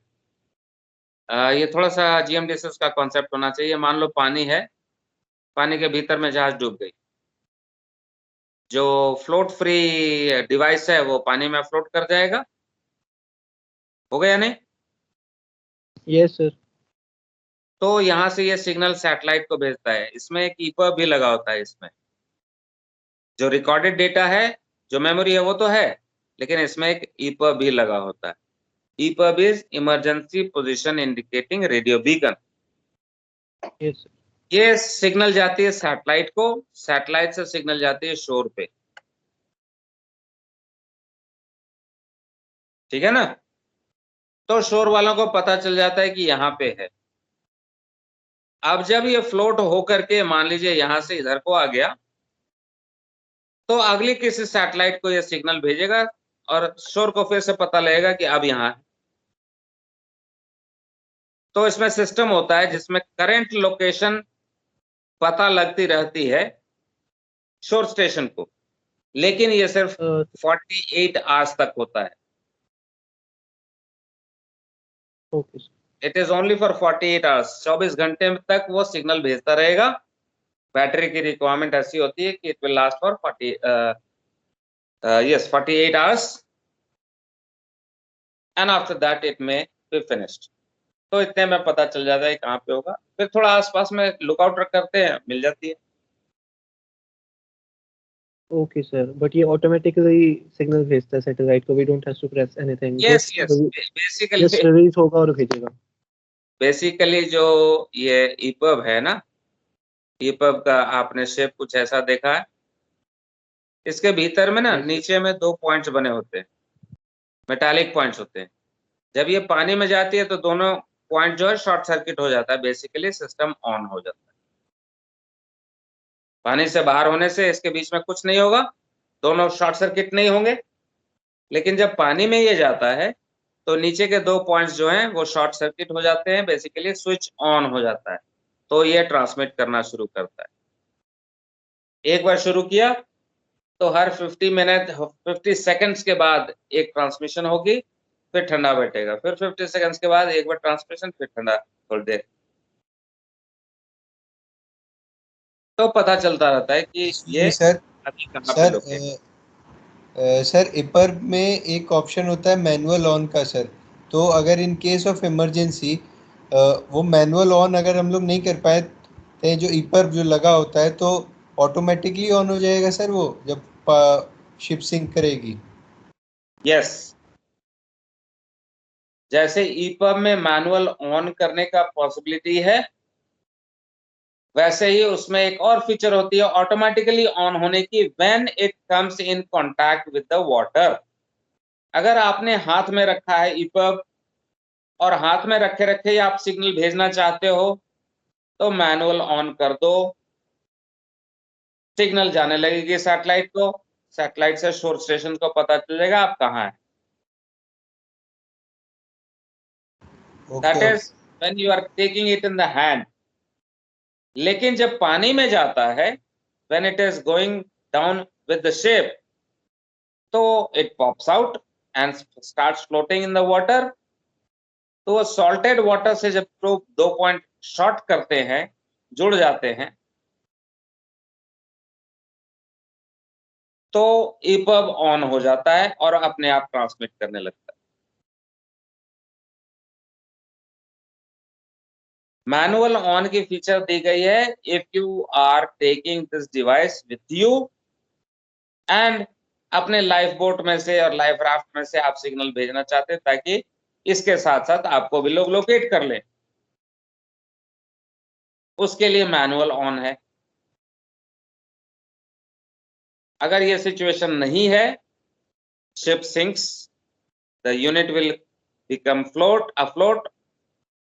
ये थोड़ा सा GMDSS का कॉन्सेप्ट होना चाहिए। मान लो पानी है, पानी के भीतर में जहाज डूब गई, जो फ्लोट फ्री डिवाइस है वो पानी में फ्लोट कर जाएगा, हो गया नहीं? Yes sir. तो यहाँ से ये सिग्नल सैटेलाइट को भेजता है। इसमें एक ईपब भी लगा होता है। इसमें जो रिकॉर्डेड डेटा है, जो मेमोरी है वो तो है, लेकिन इसमें एक ईपब भी लगा होता है। EPUB is emergency position indicating radio beacon. Yes sir. ये सिग्नल जाती है सैटेलाइट को, सैटेलाइट से सिग्नल जाती है शोर पे। ठीक है ना? तो शोर वालों को पता चल जाता है कि यहाँ पे है। अब जब ये फ्लोट होकर के मान लीजिए यहां से इधर को आ गया, तो अगली किसी सैटेलाइट को ये सिग्नल भेजेगा और शोर को फिर से पता लगेगा कि अब यहाँ है। तो इसमें सिस्टम होता है जिसमें करंट लोकेशन पता लगती रहती है शोर स्टेशन को, लेकिन ये सिर्फ 48 आवर्स तक होता है। Okay. It is only for 48 hours. 24 घंटे तक वो सिग्नल भेजता रहेगा। बैटरी की रिक्वायरमेंट ऐसी होती है कि it will last for 48 hours and after that it may be finished. तो इतने में पता चल जाता है कहाँ पे होगा। फिर थोड़ा आसपास में लुकआउट करते हैं, मिल जाती है। ओके सर, बट ये ऑटोमेटिकली सिग्नल भेजता है सैटेलाइट को, we don't have to press anything? Yes basically just release होगा और भेजेगा। बेसिकली जो ये ईपब है ना, ईपब का आपने शेप कुछ ऐसा देखा है। इसके भीतर में ना नीचे में 2 पॉइंट्स बने होते हैं, मेटालिक पॉइंट्स होते हैं। जब ये पानी में जाती है तो दोनों पॉइंट जो है शॉर्ट सर्किट हो जाता है, बेसिकली सिस्टम ऑन हो जाता है। पानी से बाहर होने से इसके बीच में कुछ नहीं होगा, दोनों शॉर्ट सर्किट नहीं होंगे। लेकिन जब पानी में ये जाता है तो नीचे के 2 पॉइंट्स जो हैं वो शॉर्ट सर्किट हो जाते हैं, बेसिकली स्विच ऑन हो जाता है, तो ये ट्रांसमिट करना शुरू करता है। एक बार शुरू किया तो हर 50 सेकंड्स के बाद एक ट्रांसमिशन होगी, फिर ठंडा बैठेगा, फिर 50 सेकंड्स के बाद एक बार ट्रांसमिशन, फिर ठंडा थोड़ी देर। तो पता चलता रहता है कि ये सर अभी कहाँ पे सर लोकेट। सर ईपर में एक ऑप्शन होता है मैनुअल ऑन का सर, तो अगर इन केस ऑफ इमरजेंसी वो मैनुअल ऑन अगर हम लोग नहीं कर पाए तो जो ईपर जो लगा होता है तो ऑटोमेटिकली ऑन हो जाएगा सर वो जब शिप सिंक करेगी। यस, जैसे ईपब में मैनुअल ऑन करने का पॉसिबिलिटी है, वैसे ही उसमें एक और फीचर होती है ऑटोमेटिकली ऑन होने की, when it comes in contact with the water. अगर आपने हाथ में रखा है ईपब और हाथ में रखे रखे ही आप सिग्नल भेजना चाहते हो तो मैनुअल ऑन कर दो, सिग्नल जाने लगेगी सैटेलाइट को, सैटेलाइट से शोर स्टेशन को पता चलेगा आप कहाँ हैं। That is when you are taking it in the hand. लेकिन जब पानी में जाता है, when it is going down with the ship, तो it pops out and starts floating in the water. तो वो सॉल्टेड वाटर से जब 2 पॉइंट शॉर्ट करते हैं, जुड़ जाते हैं, तो ईपब ऑन हो जाता है और अपने आप ट्रांसमिट करने लगता है। मैनुअल ऑन की फीचर दी गई है if you are taking this device with you and अपने लाइफ बोट में से और लाइफ राफ्ट में से आप सिग्नल भेजना चाहते हैं ताकि इसके साथ साथ आपको भी लोग लोकेट कर लें, उसके लिए मैनुअल ऑन है। अगर ये सिचुएशन नहीं है, ship sinks, the unit will become afloat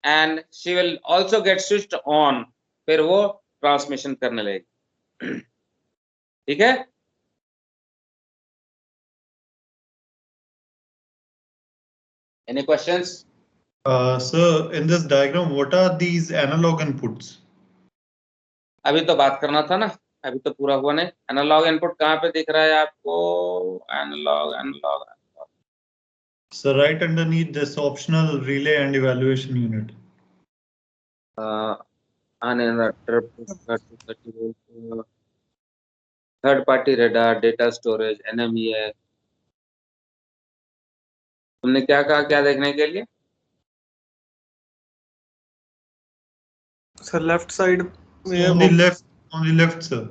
and she will also get switched on, फिर वो ट्रांसमिशन करने लगेगी। ठीक है, any questions? Sir, in this diagram, what are these analog inputs? अभी तो बात करना था ना, अभी तो पूरा हुआ नहीं। एनालॉग इनपुट कहाँ पे दिख रहा है आपको? Analog So right underneath this optional relay and evaluation unit. Third party radar, data storage, NMEA। तुमने क्या कहा, क्या देखने के लिए? Sir left side On the left, sir.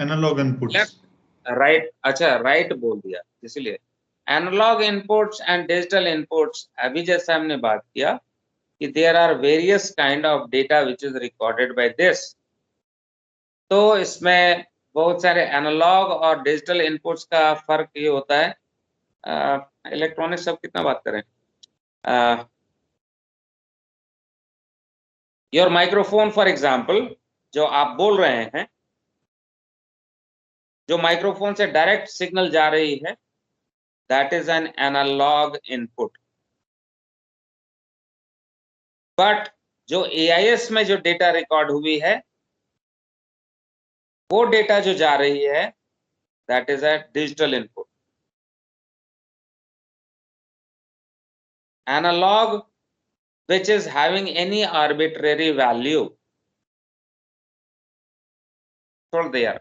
Analog inputs. Left, right, अच्छा राइट बोल दिया इसलिए। Analog inputs and digital inputs, अभी जैसा हमने बात किया कि there are various kind of data which is recorded by this. तो इसमें बहुत सारे एनालॉग और डिजिटल इनपुट्स का फर्क ये होता है, इलेक्ट्रॉनिक्स सब कितना बात करें, योर माइक्रोफोन फॉर एग्जाम्पल, जो आप बोल रहे हैं, जो माइक्रोफोन से डायरेक्ट सिग्नल जा रही है, that is an analog input. But जो AIS में जो डेटा रिकॉर्ड हुई है, वो डेटा जो जा रही है, that is a digital input. Analog which is having any arbitrary value, छोड़ दे यार,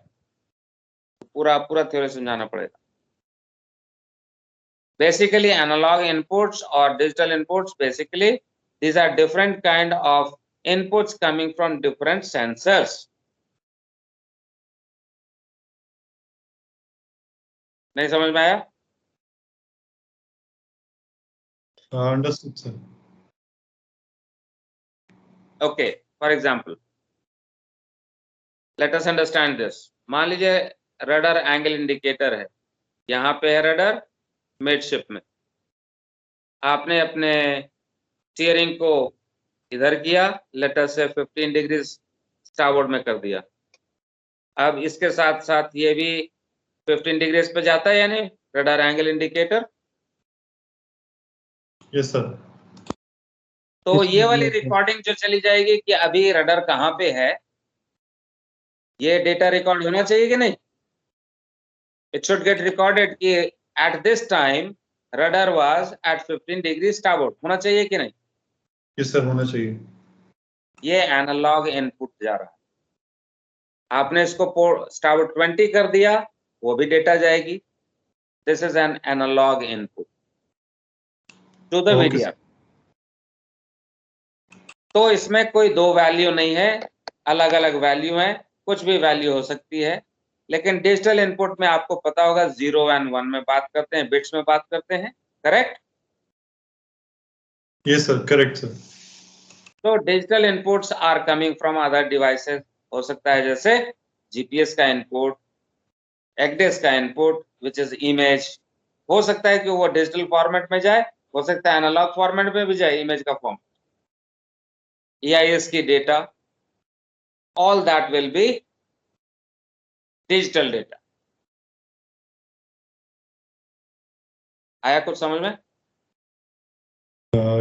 पूरा थ्योरी समझाना पड़ेगा। Basically analog inputs or digital inputs, basically these are different kind of inputs coming from different sensors। नहीं समझ में आया? Understood, sir. Okay, for example let us understand this. मान लीजिए रडर एंगल इंडिकेटर है, यहाँ पे है रडर मिडशिप में, आपने अपने स्टीयरिंग को इधर किया, लेट अस से 15 डिग्री स्टारबोर्ड में कर दिया। अब इसके साथ साथ ये भी 15 डिग्री पे जाता है या नहीं, radar angle indicator? Yes sir. तो ये वाली रिकॉर्डिंग जो चली जाएगी कि अभी रडर कहाँ पे है, ये डेटा रिकॉर्ड होना चाहिए कि नहीं? इट शुड गेट रिकॉर्डेड कि at this time rudder was at 15 degree starboard, होना चाहिए कि नहीं? यस सर, होना चाहिए। ये एनालॉग इनपुट जा रहा है, आपने इसको स्टारबोर्ड 20 कर दिया, वो भी डेटा जाएगी। This is an analog input to the Okay, video. तो इसमें कोई दो वैल्यू नहीं है, अलग अलग वैल्यू है, कुछ भी वैल्यू हो सकती है। लेकिन डिजिटल इनपुट में आपको पता होगा 0 एंड 1 में बात करते हैं, बिट्स में बात करते हैं, correct? Yes sir, correct sir. तो digital inputs are coming from other devices, हो सकता है जैसे जीपीएस का इनपुट, एक्डेस का इनपुट विच इज इमेज, हो सकता है कि वो डिजिटल फॉर्मेट में जाए, हो सकता है एनालॉग फॉर्मेट में भी जाए, इमेज का फॉर्म, EIS की data, all that will be digital data। आया कुछ समझ में?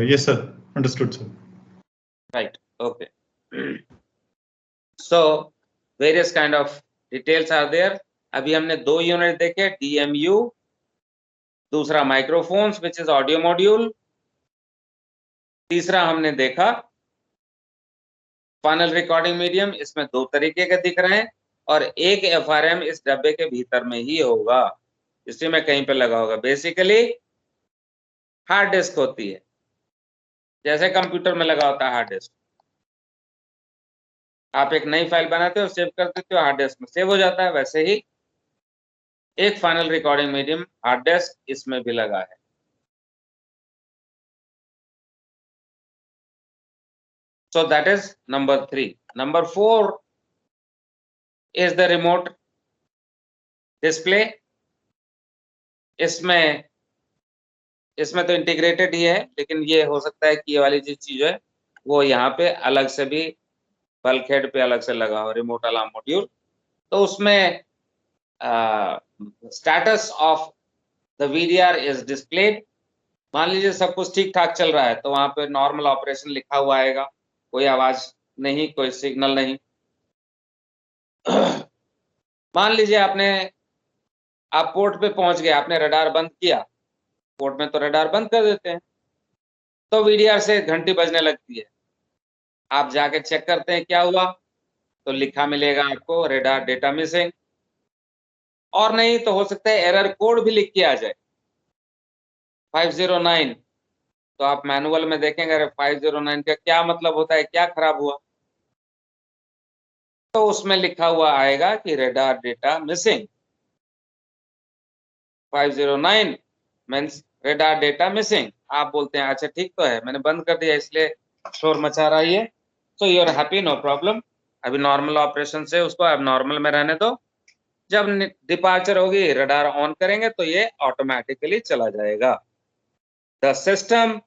Yes sir, understood sir। Right, okay। So various kind of details are there। अभी हमने दो यूनिट देखे, DMU, दूसरा microphones which is audio module, तीसरा हमने देखा फाइनल रिकॉर्डिंग मीडियम। इसमें दो तरीके के दिख रहे हैं और एक FRM इस डब्बे के भीतर में ही होगा, इसी में कहीं पे लगा होगा। बेसिकली हार्ड डिस्क होती है, जैसे कंप्यूटर में लगा होता है हार्ड डिस्क, आप एक नई फाइल बनाते हो, सेव कर देते हो, हार्ड डिस्क में सेव हो जाता है, वैसे ही एक final recording medium hard disk इसमें भी लगा है। So that is number 3। Number 4 is the remote display। इसमें तो इंटीग्रेटेड ही है, लेकिन ये हो सकता है कि ये वाली जो चीज है वो यहाँ पे अलग से भी बल्क हेड पे अलग से लगा हो, रिमोट अलार्म मॉड्यूल। तो उसमें status of the VDR is displayed. मान लीजिए सब कुछ ठीक ठाक चल रहा है, तो वहां पे नॉर्मल ऑपरेशन लिखा हुआ आएगा, कोई आवाज नहीं, कोई सिग्नल नहीं। मान लीजिए आप पोर्ट पे पहुंच गए, आपने रडार बंद किया, पोर्ट में तो रडार बंद कर देते हैं, तो VDR से घंटी बजने लगती है, आप जाके चेक करते हैं क्या हुआ, तो लिखा मिलेगा आपको रडार डेटा मिसिंग। और नहीं तो हो सकता है एरर कोड भी लिख के आ जाए 509, तो आप मैनुअल में देखेंगे अरे 509 का क्या मतलब होता है, क्या खराब हुआ, तो उसमें लिखा हुआ आएगा कि radar data missing. 509 means radar data missing. आप बोलते हैं अच्छा ठीक तो है, मैंने बंद कर दिया इसलिए शोर मचा रहा है ये, तो you are happy, no problem. अभी नॉर्मल ऑपरेशन से उसको अब नॉर्मल में रहने दो, जब डिपार्चर होगी रडार ऑन करेंगे तो ये ऑटोमेटिकली चला जाएगा। The system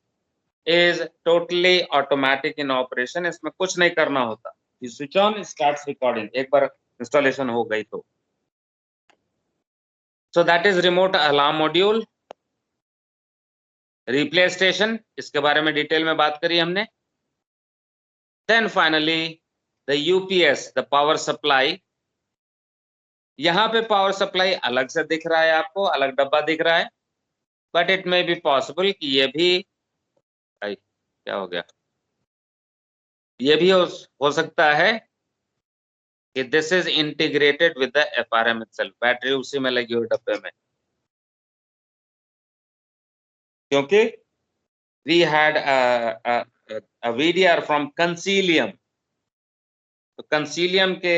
is totally automatic in operation, इसमें कुछ नहीं करना होता, स्विच ऑन स्टार्ट्स रिकॉर्डिंग, एक बार इंस्टॉलेशन हो गई तो। So that is remote alarm module. Replay station, इसके बारे में डिटेल में बात करी हमने। Then finally the UPS, the power supply. यहाँ पे पावर सप्लाई अलग से दिख रहा है आपको, अलग डब्बा दिख रहा है, but it may be possible कि ये भी क्या हो गया, ये भी हो सकता है कि this is integrated with the FRM itself, battery उसी में लगी हुई डब्बे में, क्योंकि we had a VDR from Consilium, तो कंसीलियम के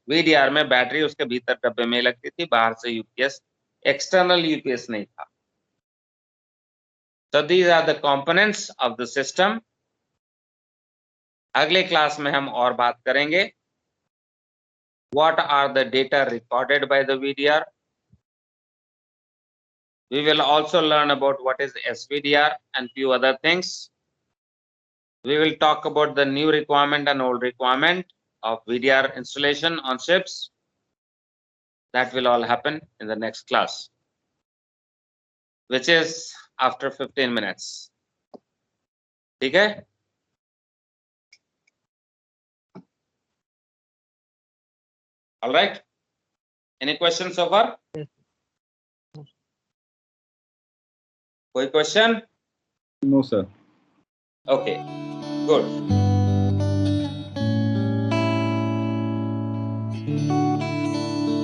VDR में बैटरी उसके भीतर डब्बे में लगती थी, बाहर से UPS, एक्सटर्नल UPS नहीं था। So these are the components of the system अगले क्लास में हम और बात करेंगे what are the data recorded by the VDR. We will also learn about what is SVDR and few other things. We will talk about the new requirement and old requirement of VDR installation on ships. That will all happen in the next class, which is after 15 minutes. ठीक है? All right. Any questions so far? कोई question? No, sir. Okay. Good.